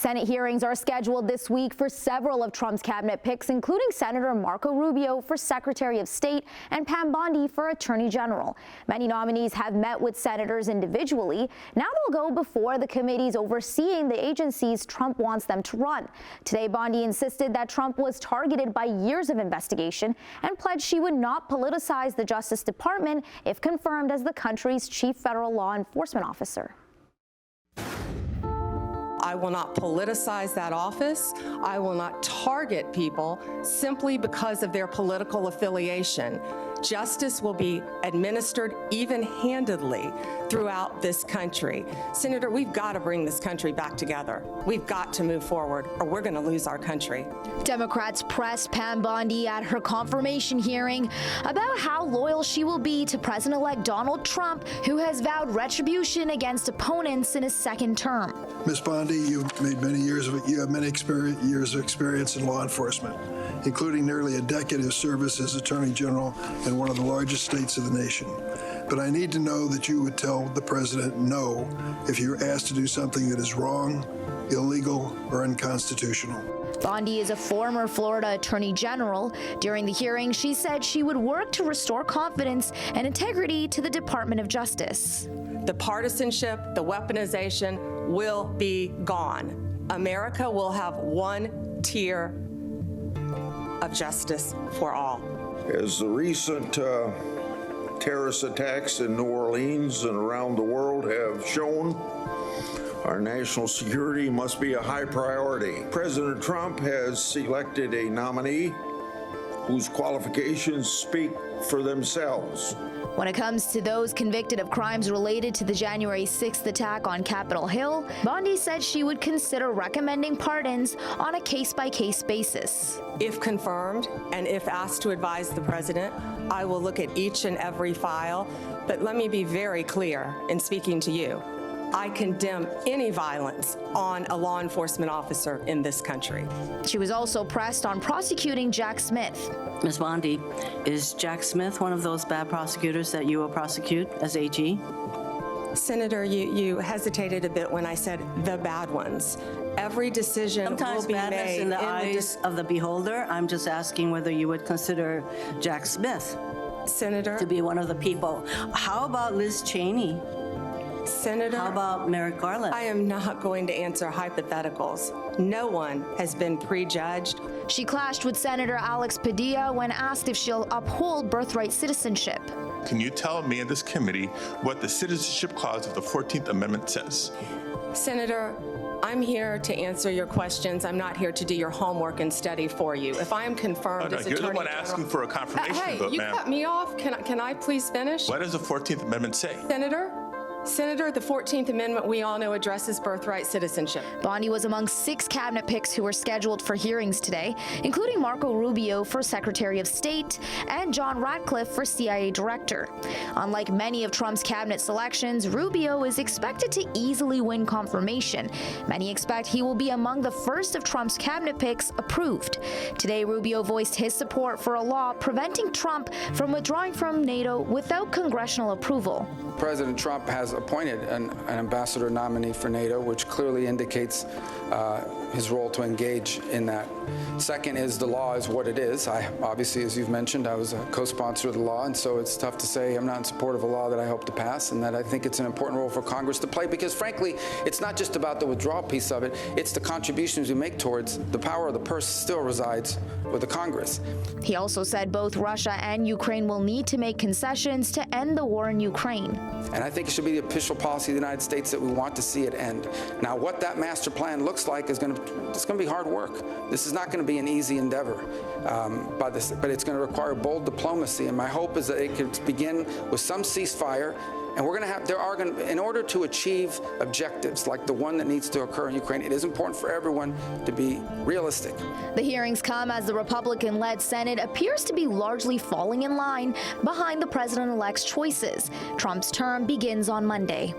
Senate hearings are scheduled this week for several of Trump's cabinet picks, including Senator Marco Rubio for Secretary of State and Pam Bondi for Attorney General. Many nominees have met with senators individually. Now they'll go before the committees overseeing the agencies Trump wants them to run. Today, Bondi insisted that Trump was targeted by years of investigation and pledged she would not politicize the Justice Department if confirmed as the country's chief federal law enforcement officer. I will not politicize that office. I will not target people simply because of their political affiliation. Justice will be administered even-handedly throughout this country. Senator, we've got to bring this country back together. We've got to move forward, or we're going to lose our country. Democrats pressed Pam Bondi at her confirmation hearing about how loyal she will be to President-elect Donald Trump, who has vowed retribution against opponents in his second term. Ms. Bondi, you have many years of experience in law enforcement, including nearly a decade of service as Attorney General in one of the largest states of the nation. But I need to know that you would tell the president no if you're asked to do something that is wrong, illegal, or unconstitutional. Bondi is a former Florida Attorney General. During the hearing, she said she would work to restore confidence and integrity to the Department of Justice. The partisanship, the weaponization will be gone. America will have one tier of justice for all. As the recent terrorist attacks in New Orleans and around the world have shown, our national security must be a high priority. President Trump has selected a nominee whose qualifications speak for themselves. When it comes to those convicted of crimes related to the January 6th attack on Capitol Hill, Bondi said she would consider recommending pardons on a case-by-case basis. If confirmed and if asked to advise the president, I will look at each and every file. But let me be very clear in speaking to you. I condemn any violence on a law enforcement officer in this country. She was also pressed on prosecuting Jack Smith. Ms. Bondi, is Jack Smith one of those bad prosecutors that you will prosecute as AG? Senator, you hesitated a bit when I said the bad ones. Every decision Sometimes will be badness made in the eyes of the beholder. I'm just asking whether you would consider Jack Smith, Senator, to be one of the people. How about Liz Cheney? Senator, how about Merrick Garland? I am not going to answer hypotheticals. No one has been prejudged. She clashed with Senator Alex Padilla when asked if she'll uphold birthright citizenship. Can you tell me in this committee what the citizenship clause of the 14th Amendment says? Senator, I'm here to answer your questions. I'm not here to do your homework and study for you. If I am confirmed as Attorney General... You're the one asking for a confirmation hey, vote, you ma'am. cut me off. Can I please finish? What does the 14th Amendment say? Senator, the 14th Amendment, we all know, addresses birthright citizenship. Bondi was among 6 cabinet picks who were scheduled for hearings today, including Marco Rubio for Secretary of State and John Ratcliffe for CIA Director. Unlike many of Trump's cabinet selections, Rubio is expected to easily win confirmation. Many expect he will be among the first of Trump's cabinet picks approved. Today, Rubio voiced his support for a law preventing Trump from withdrawing from NATO without congressional approval. President Trump has appointed an ambassador nominee for NATO, which clearly indicates his role to engage in that. Second is the law is what it is. Obviously, as you've mentioned, I was a co-sponsor of the law, and so it's tough to say I'm not in support of a law that I hope to pass, and that I think it's an important role for Congress to play, because frankly, it's not just about the withdrawal piece of it, it's the contributions we make towards the power of the purse still resides with the Congress. He also said both Russia and Ukraine will need to make concessions to end the war in Ukraine. And I think it should be the official policy of the United States that we want to see it end. Now, what that master plan looks like is going to be hard work. This is not going to be an easy endeavor, but it's going to require bold diplomacy. And my hope is that it could begin with some ceasefire. And we're going to have, in order to achieve objectives like the one that needs to occur in Ukraine, it is important for everyone to be realistic. The hearings come as the Republican-led Senate appears to be largely falling in line behind the president-elect's choices. Trump's term begins on Monday.